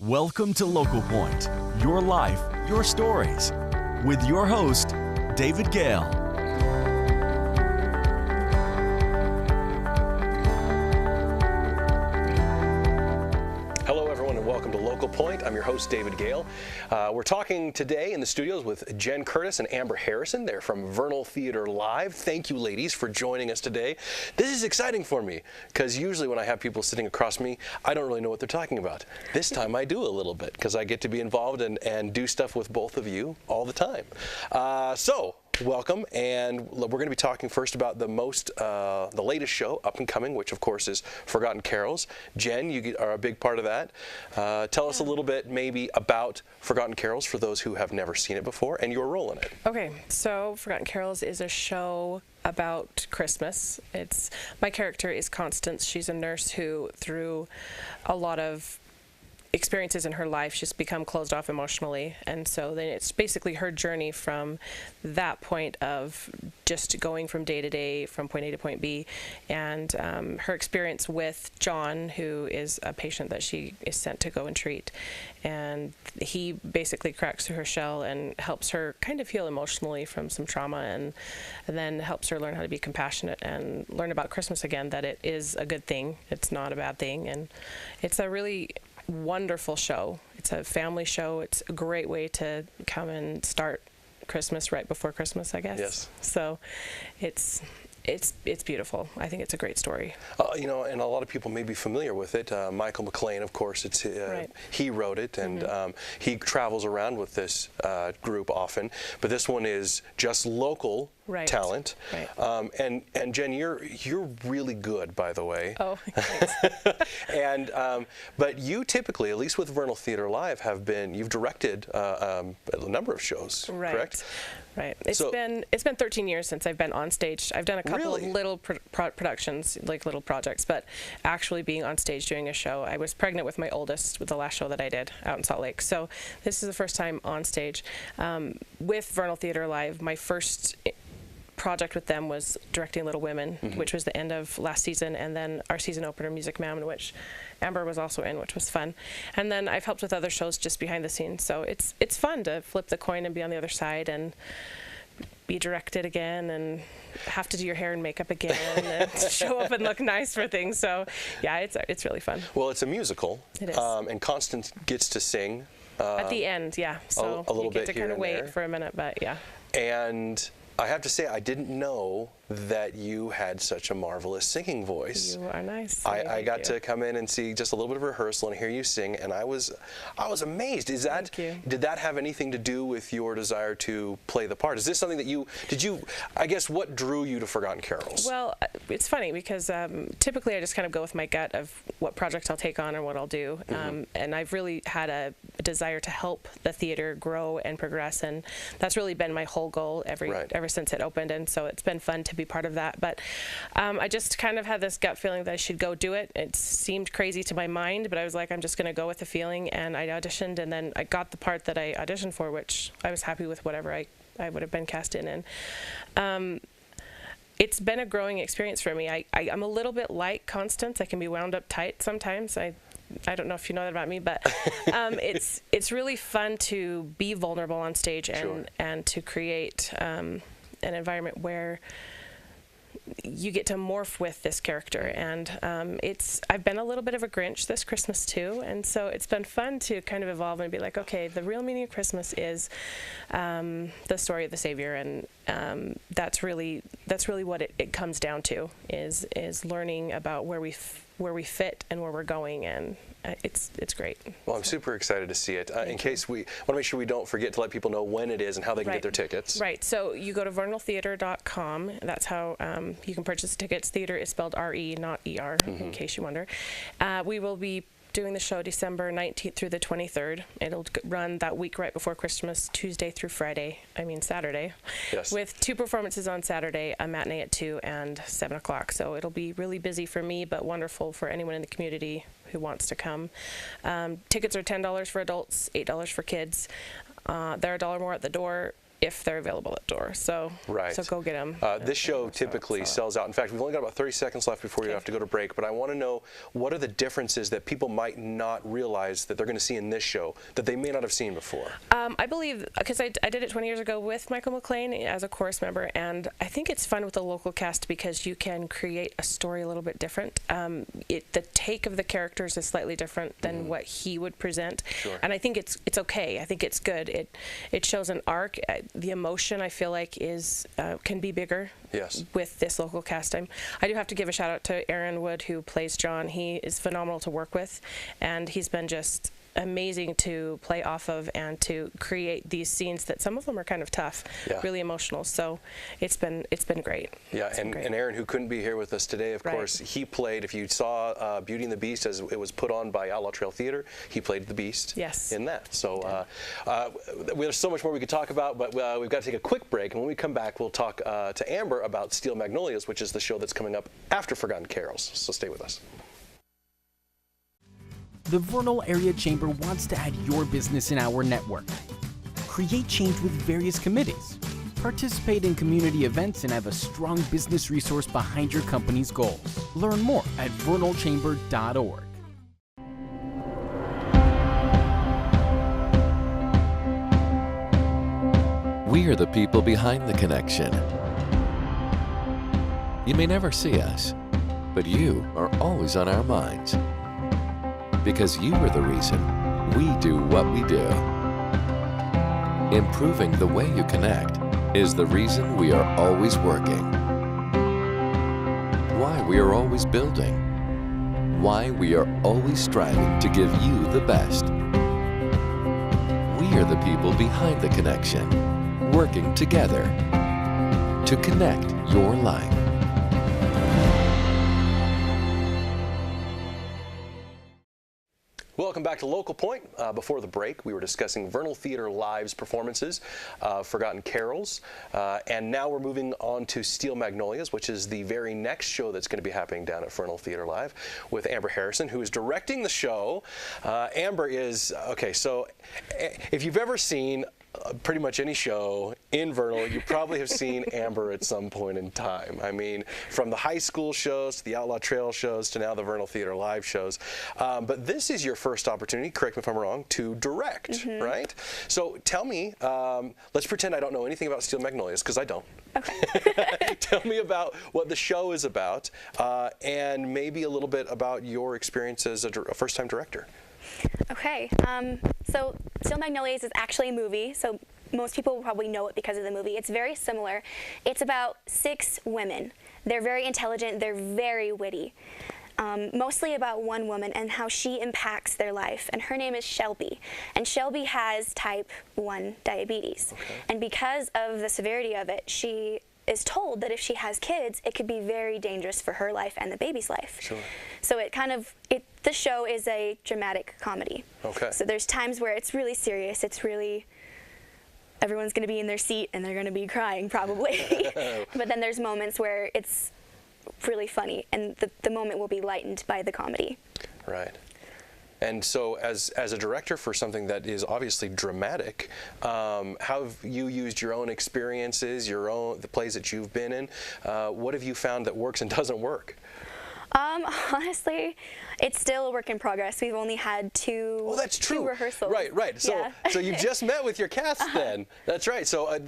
Welcome to Local Point, your life, your stories, with your host, David Gale. Hello, everyone, and welcome to Local Point. I'm your host, David Gale. We're talking today in the studios with Jen Curtis and Amber Harrison. They're from Vernal Theater Live. Thank you, ladies, for joining us today. This is exciting for me because usually when I have people sitting across me, I don't really know what they're talking about. This time I do a little bit because I get to be involved and do stuff with both of you all the time. So welcome, and we're going to be talking first about the latest show up and coming, which of course is Forgotten Carols. Jen, you are a big part of that. Tell us a little bit maybe about Forgotten Carols for those who have never seen it before and your role in it. Okay, so Forgotten Carols is a show about Christmas. My character is Constance. She's a nurse who, through a lot of experiences in her life, she's become closed off emotionally, and so then it's basically her journey from that point of just going from day to day, from point A to point B, and her experience with John, who is a patient that she is sent to go and treat, and he basically cracks through her shell and helps her kind of heal emotionally from some trauma, and then helps her learn how to be compassionate and learn about Christmas again, that it is a good thing, it's not a bad thing. And it's a really wonderful show. It's a family show. It's a great way to come and start Christmas right before Christmas, I guess. Yes. So it's beautiful. I think it's a great story. And a lot of people may be familiar with it. Michael McLean, of course, right. He wrote it, and he travels around with this group often. But this one is just local talent. Right. And Jen, you're really good, by the way. Oh, thanks. But you typically, at least with Vernal Theater Live, you've directed a number of shows, correct? Right. It's been 13 years since I've been on stage. I've done a couple of little productions, like little projects, but actually being on stage doing a show. I was pregnant with my oldest with the last show that I did out in Salt Lake. So this is the first time on stage. With Vernal Theater Live, my first project with them was directing Little Women, which was the end of last season, and then our season opener, Music Man, which Amber was also in, which was fun. And then I've helped with other shows just behind the scenes, so it's fun to flip the coin and be on the other side and be directed again and have to do your hair and makeup again and show up and look nice for things. So yeah, it's really fun. Well, it's a musical. It is. And Constance gets to sing at the end, yeah. So a little you get bit to kind of wait there for a minute, but yeah. And I have to say, I didn't know that you had such a marvelous singing voice. You are nice. I got to come in and see just a little bit of rehearsal and hear you sing, and I was amazed. Did that have anything to do with your desire to play the part? Is this something that I guess, what drew you to Forgotten Carols? Well, it's funny because typically I just kind of go with my gut of what project I'll take on or what I'll do. And I've really had a desire to help the theater grow and progress, and that's really been my whole goal ever since it opened, and so it's been fun to be part of that. But I just kind of had this gut feeling that I should go do it. It seemed crazy to my mind, but I was like, I'm just going to go with the feeling, and I auditioned, and then I got the part that I auditioned for, which I was happy with whatever I would have been cast in. And it's been a growing experience for me. I'm a little bit like Constance. I can be wound up tight sometimes. I don't know if you know that about me, but it's really fun to be vulnerable on stage and to create an environment where you get to morph with this character. And I've been a little bit of a Grinch this Christmas too, and so it's been fun to kind of evolve and be like, okay, the real meaning of Christmas is the story of the Savior, and that's really what it comes down to, is learning about where we fit and where we're going, and it's great. Well, I'm super excited to see it. In case we want to make sure we don't forget to let people know when it is and how they can get their tickets. Right. So you go to vernaltheater.com. That's how you can purchase tickets. Theater is spelled R-E, not E-R, in case you wonder. We will be doing the show December 19th through the 23rd. It'll run that week right before Christmas, Saturday, yes. With 2 performances on Saturday, a matinee at 2 and 7 o'clock. So it'll be really busy for me, but wonderful for anyone in the community who wants to come. Tickets are $10 for adults, $8 for kids. They're $1 more at the door. if they're available at door. So, Right. so go get them. This show typically sells out. In fact, we've only got about 30 seconds left before you have to go to break, but I want to know, what are the differences that people might not realize that they're going to see in this show that they may not have seen before? I believe, because I did it 20 years ago with Michael McLean as a chorus member, and I think it's fun with the local cast because you can create a story a little bit different. The take of the characters is slightly different than what he would present, and I think it's okay. I think it's good. It shows an arc. The emotion, I feel like, is can be bigger with this local cast. I do have to give a shout out to Aaron Wood, who plays John. He is phenomenal to work with, and he's been just amazing to play off of and to create these scenes that some of them are kind of tough, really emotional. So it's been great. Yeah, and Aaron, who couldn't be here with us today, of course, he played, if you saw Beauty and the Beast as it was put on by Outlaw Trail Theater, he played the Beast in that. So there's so much more we could talk about, but we've got to take a quick break, and when we come back, we'll talk to Amber about Steel Magnolias, which is the show that's coming up after Forgotten Carols. So stay with us. The Vernal Area Chamber wants to add your business in our network. Create change with various committees. Participate in community events and have a strong business resource behind your company's goals. Learn more at vernalchamber.org. We are the people behind the connection. You may never see us, but you are always on our minds. Because you are the reason we do what we do. Improving the way you connect is the reason we are always working. Why we are always building. Why we are always striving to give you the best. We are the people behind the connection, working together to connect your life. Welcome back to Local Point. Before the break, we were discussing Vernal Theater Live's performances, Forgotten Carols, and now we're moving on to Steel Magnolias, which is the very next show that's going to be happening down at Vernal Theater Live with Amber Harrison, who is directing the show. Amber is, okay, so if you've ever seen pretty much any show in Vernal, you probably have seen Amber at some point in time. I mean, from the high school shows to the Outlaw Trail shows to now the Vernal Theater Live shows. But this is your first opportunity, correct me if I'm wrong, to direct, right? So tell me, let's pretend I don't know anything about Steel Magnolias, because I don't. Okay. Tell me about what the show is about, and maybe a little bit about your experience as a first-time director. Okay, so Steel Magnolias is actually a movie, so most people will probably know it because of the movie. It's very similar. It's about 6 women. They're very intelligent, they're very witty. Mostly about one woman and how she impacts their life, and her name is Shelby. And Shelby has type 1 diabetes. And because of the severity of it, she is told that if she has kids, it could be very dangerous for her life and the baby's life. So it kind of, the show is a dramatic comedy. So there's times where it's really serious, it's really, everyone's going to be in their seat and they're going to be crying probably. But then there's moments where it's really funny, and the moment will be lightened by the comedy. Right. And so as a director for something that is obviously dramatic, how have you used your own experiences, the plays that you've been in? What have you found that works and doesn't work? Honestly, it's still a work in progress. We've only had two rehearsals. Right. So, so you just met with your cast then. That's right. So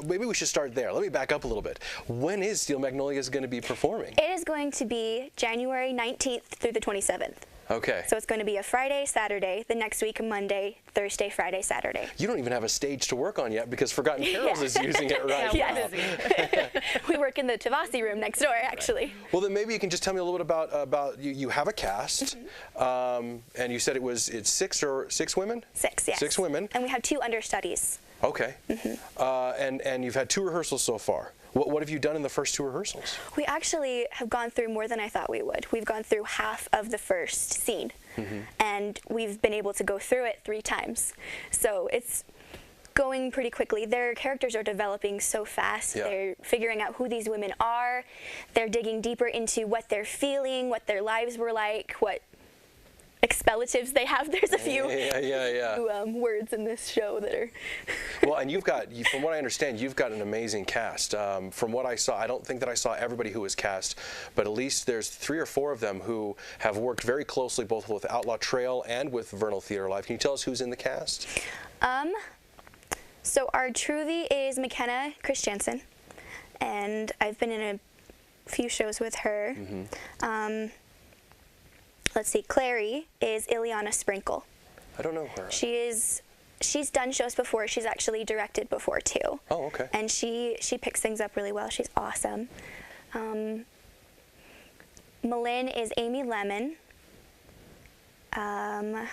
maybe we should start there. Let me back up a little bit. When is Steel Magnolias going to be performing? It is going to be January 19th through the 27th. Okay. So it's going to be a Friday, Saturday, the next week Monday, Thursday, Friday, Saturday. You don't even have a stage to work on yet because Forgotten Carols is using it right now. We work in the Tavasi room next door, actually. Well, then maybe you can just tell me a little bit about you have a cast, and you said it's 6 women? 6, yes. 6 women. And we have 2 understudies. Okay. And you've had 2 rehearsals so far. What have you done in the first 2 rehearsals? We actually have gone through more than I thought we would. We've gone through half of the first scene, and we've been able to go through it 3 times. So it's going pretty quickly. Their characters are developing so fast. They're figuring out who these women are. They're digging deeper into what they're feeling, what their lives were like, what expellatives they have. There's a few Yeah. words in this show that are. Well, and from what I understand, you've got an amazing cast. From what I saw, I don't think that I saw everybody who was cast, but at least there's 3 or 4 of them who have worked very closely both with Outlaw Trail and with Vernal Theater Live. Can you tell us who's in the cast? So our Trudy is McKenna Christiansen, and I've been in a few shows with her. Let's see, Clary is Ileana Sprinkle. I don't know her. She's done shows before. She's actually directed before too. Oh, okay. And she picks things up really well. She's awesome. Malin is Amy Lemon. And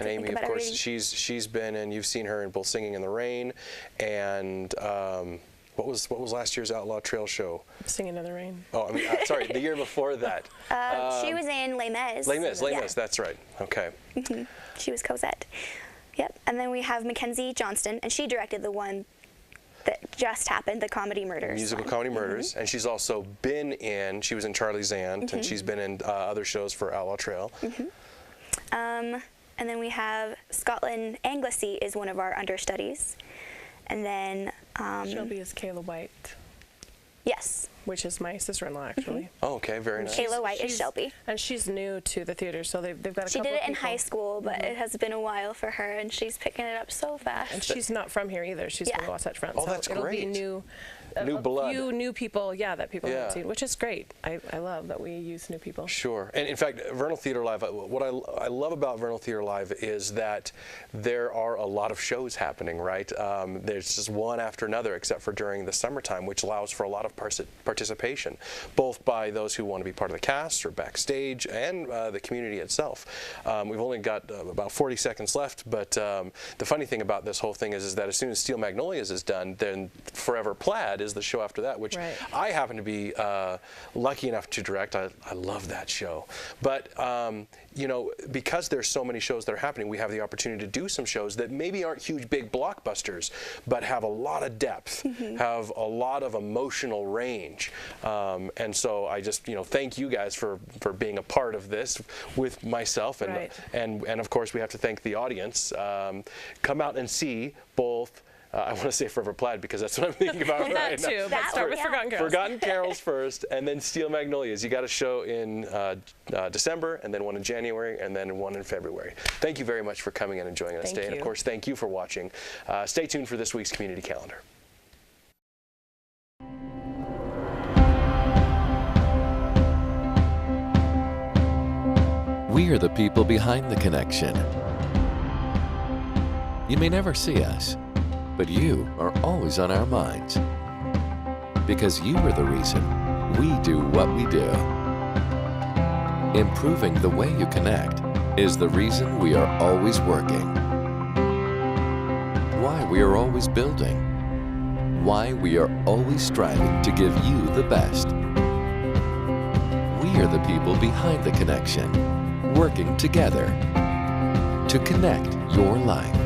Amy, of course, she's been in. You've seen her in both Singing in the Rain and. What was last year's Outlaw Trail show? Singing in the Rain. Oh, I mean, sorry, the year before that. She was in Les Mis. Les Mis, that's right. Okay. She was Cosette. Yep. And then we have Mackenzie Johnston, and she directed the one that just happened, the Comedy Murders. Musical Comedy Murders, and she's also she was in Charlie's Aunt, and she's been in other shows for Outlaw Trail. And then we have Scotland Anglesey is one of our understudies. And then Shelby is Kayla White. Yes. Which is my sister-in-law, actually. Oh, okay, very nice. Kayla White is Shelby. And she's new to the theater, so they've got a couple of people. She did it in high school, but it has been a while for her, and she's picking it up so fast. And she's not from here either. She's from the Wasatch Front. Oh, that's it'll great. Be new blood. Few new people, that people haven't seen, which is great. I love that we use new people. Sure. And in fact, Vernal Theater Live, what I love about Vernal Theater Live is that there are a lot of shows happening, right? There's just one after another, except for during the summertime, which allows for a lot of participation, both by those who want to be part of the cast or backstage and the community itself. We've only got about 40 seconds left, but the funny thing about this whole thing is that as soon as Steel Magnolias is done, then Forever Plaid is the show after that, which I happen to be lucky enough to direct. I love that show. But, you know, because there's so many shows that are happening, we have the opportunity to do some shows that maybe aren't huge, big blockbusters, but have a lot of depth, have a lot of emotional range. And so I just, thank you guys for being a part of this with myself. And of course, we have to thank the audience. Come out and see both. I want to say Forever Plaid because that's what I'm thinking about right that too, now. but start with Forgotten Carols. Forgotten Carols first, and then Steel Magnolias. You got a show in December, and then one in January, and then one in February. Thank you very much for coming in and joining us today. And of course, thank you for watching. Stay tuned for this week's community calendar. We are the people behind the connection. You may never see us, but you are always on our minds. Because you are the reason we do what we do. Improving the way you connect is the reason we are always working. Why we are always building. Why we are always striving to give you the best. We are the people behind the connection, working together to connect your life.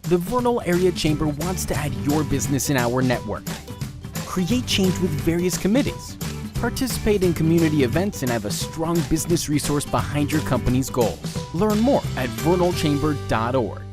The Vernal Area Chamber wants to add your business in our network. Create change with various committees. Participate in community events and have a strong business resource behind your company's goals. Learn more at vernalchamber.org.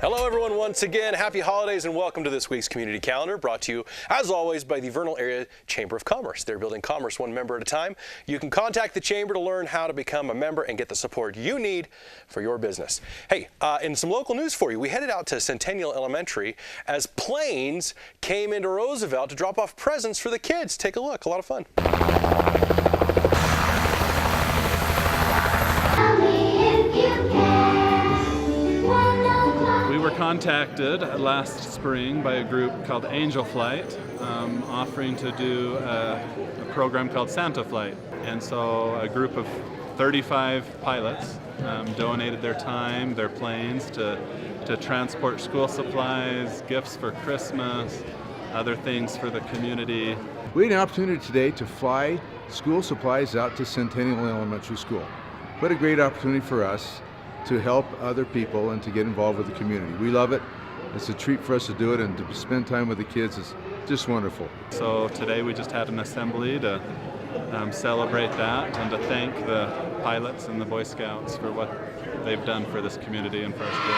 Hello everyone, once again, happy holidays and welcome to this week's community calendar, brought to you as always by the Vernal Area Chamber of Commerce. They're building commerce one member at a time. You can contact the chamber to learn how to become a member and get the support you need for your business. Hey, in some local news for you, we headed out to Centennial Elementary as planes came into Roosevelt to drop off presents for the kids. Take a look, a lot of fun. We were contacted last spring by a group called Angel Flight, offering to do a program called Santa Flight. And so a group of 35 pilots donated their time, their planes to transport school supplies, gifts for Christmas, other things for the community. We had an opportunity today to fly school supplies out to Centennial Elementary School. what a great opportunity for us to help other people and to get involved with the community. We love it. It's a treat for us to do it, and to spend time with the kids is just wonderful. So today we just had an assembly to celebrate that and to thank the pilots and the Boy Scouts for what they've done for this community and for our school.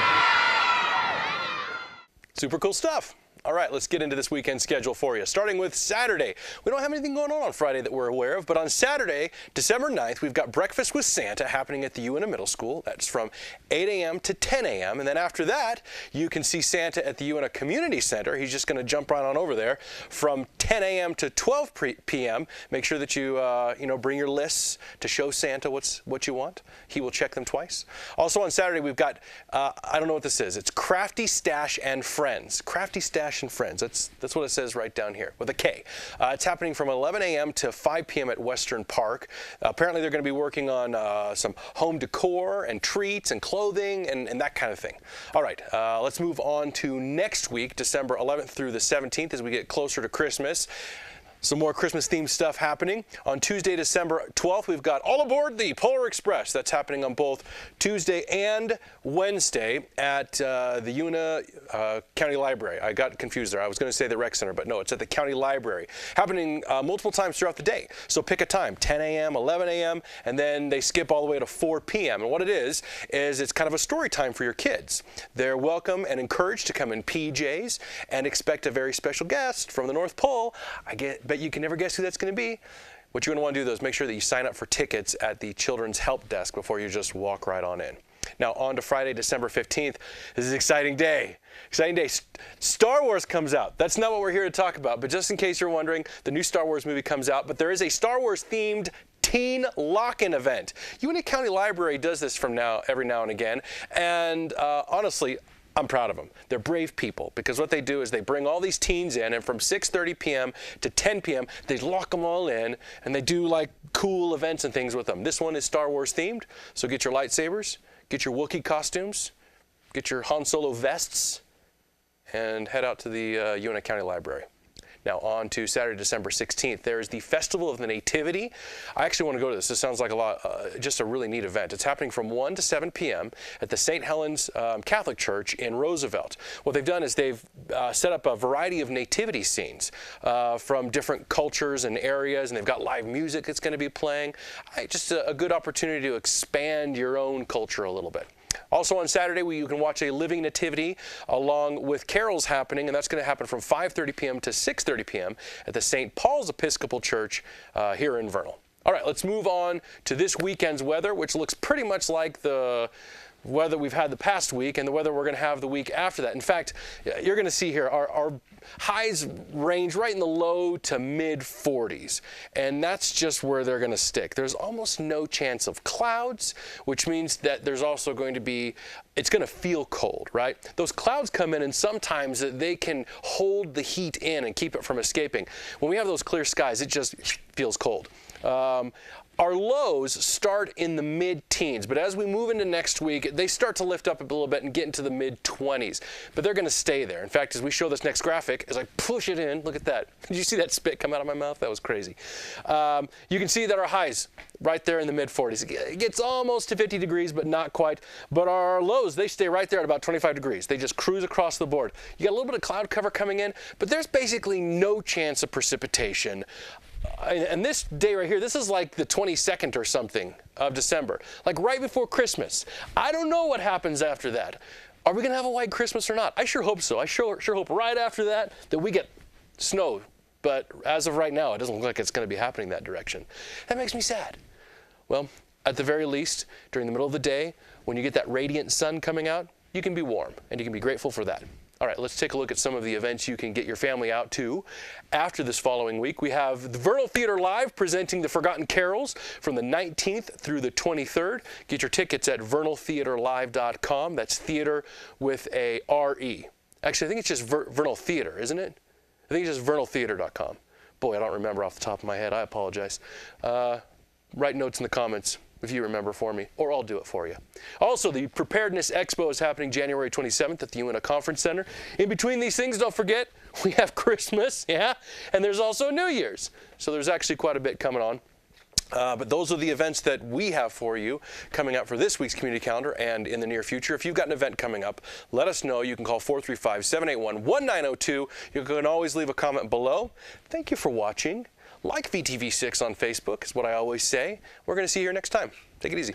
Super cool stuff. All right, let's get into this weekend schedule for you. Starting with Saturday. We don't have anything going on Friday that we're aware of, but on Saturday, December 9th, we've got Breakfast with Santa happening at the UNA Middle School. That's from 8 a.m. to 10 a.m. And then after that, you can see Santa at the UNA Community Center. He's just going to jump right on over there from 10 a.m. to 12 p.m. Make sure that you, bring your lists to show Santa what you want. He will check them twice. Also on Saturday, we've got, I don't know what this is. It's Crafty Stash and Friends. Crafty Stash and Friends. That's what it says right down here with a K. It's happening from 11 a.m. to 5 p.m. at Western Park. Apparently they're going to be working on some home decor and treats and clothing and that kind of thing. All right, let's move on to next week, December 11th through the 17th, as we get closer to Christmas. Some more Christmas-themed stuff happening. On Tuesday, December 12th, we've got All Aboard the Polar Express. That's happening on both Tuesday and Wednesday at the UNA County Library. I got confused there. I was going to say the Rec Center, but no, it's at the County Library. Happening multiple times throughout the day. So pick a time, 10 a.m., 11 a.m., and then they skip all the way to 4 p.m. And what it is it's kind of a story time for your kids. They're welcome and encouraged to come in PJs and expect a very special guest from the North Pole. Bet you can never guess who that's going to be. What you're going to want to do, though, is make sure that you sign up for tickets at the Children's Help Desk before you just walk right on in. Now, on to Friday, December 15th. This is an exciting day. Exciting day. Star Wars comes out. That's not what we're here to talk about, but just in case you're wondering, the new Star Wars movie comes out, but there is a Star Wars-themed teen lock-in event. UNA County Library does this every now and again, and honestly, I'm proud of them. They're brave people, because what they do is they bring all these teens in, and from 6:30 p.m. to 10 p.m., they lock them all in, and they do like cool events and things with them. This one is Star Wars themed, so get your lightsabers, get your Wookiee costumes, get your Han Solo vests, and head out to the UNA County Library. Now on to Saturday, December 16th. There is the Festival of the Nativity. I actually want to go to this. This sounds like just a really neat event. It's happening from 1 to 7 p.m. at the St. Helens Catholic Church in Roosevelt. What they've done is they've set up a variety of nativity scenes from different cultures and areas, and they've got live music that's going to be playing. Just a good opportunity to expand your own culture a little bit. Also on Saturday, you can watch a living nativity along with carols happening, and that's going to happen from 5:30 p.m. to 6:30 p.m. at the St. Paul's Episcopal Church here in Vernal. All right, let's move on to this weekend's weather, which looks pretty much like the weather we've had the past week and the weather we're going to have the week after that. In fact, you're going to see here our highs range right in the low to mid 40s, and that's just where they're going to stick. There's almost no chance of clouds, which means that there's also going to be, it's going to feel cold, right? Those clouds come in, and sometimes they can hold the heat in and keep it from escaping. When we have those clear skies, it just feels cold. Our lows start in the mid-teens, but as we move into next week, they start to lift up a little bit and get into the mid-20s, but they're going to stay there. In fact, as we show this next graphic, as I push it in, look at that. Did you see that spit come out of my mouth? That was crazy. You can see that our highs right there in the mid-40s. It gets almost to 50 degrees, but not quite. But our lows, they stay right there at about 25 degrees. They just cruise across the board. You got a little bit of cloud cover coming in, but there's basically no chance of precipitation. And this day right here, this is like the 22nd or something of December, like right before Christmas. I don't know what happens after that. Are we going to have a white Christmas or not? I sure hope so. I sure hope right after that we get snow. But as of right now, it doesn't look like it's going to be happening that direction. That makes me sad. Well, at the very least, during the middle of the day, when you get that radiant sun coming out, you can be warm, and you can be grateful for that. All right, let's take a look at some of the events you can get your family out to after this following week. We have the Vernal Theater Live presenting the Forgotten Carols from the 19th through the 23rd. Get your tickets at vernaltheaterlive.com. That's theater with a R-E. Actually, I think it's just Vernal Theater, isn't it? I think it's just vernaltheater.com. Boy, I don't remember off the top of my head. I apologize. Write notes in the comments if you remember for me, or I'll do it for you. Also, the Preparedness Expo is happening January 27th at the UNA Conference Center. In between these things, don't forget, we have Christmas, yeah, and there's also New Year's. So there's actually quite a bit coming on. But those are the events that we have for you coming up for this week's community calendar and in the near future. If you've got an event coming up, let us know. You can call 435-781-1902. You can always leave a comment below. Thank you for watching. Like VTV6 on Facebook is what I always say. We're going to see you here next time. Take it easy.